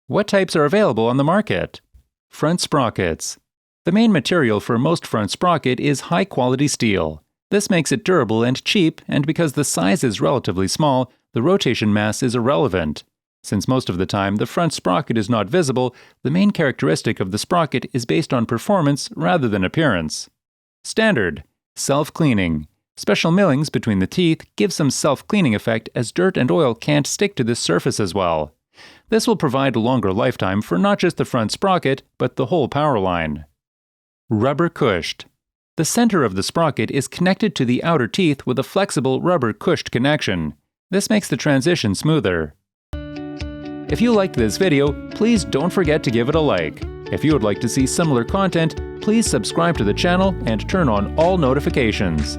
What types are available on the market? Front sprockets. The main material for most front sprocket is high-quality steel. This makes it durable and cheap, and because the size is relatively small, the rotation mass is irrelevant. Since most of the time the front sprocket is not visible, the main characteristic of the sprocket is based on performance rather than appearance. Standard. Self-cleaning. Special millings between the teeth give some self-cleaning effect as dirt and oil can't stick to this surface as well. This will provide a longer lifetime for not just the front sprocket, but the whole power line. Rubber cushed. The center of the sprocket is connected to the outer teeth with a flexible rubber cushed connection. This makes the transition smoother. If you liked this video, please don't forget to give it a like. If you would like to see similar content, please subscribe to the channel and turn on all notifications.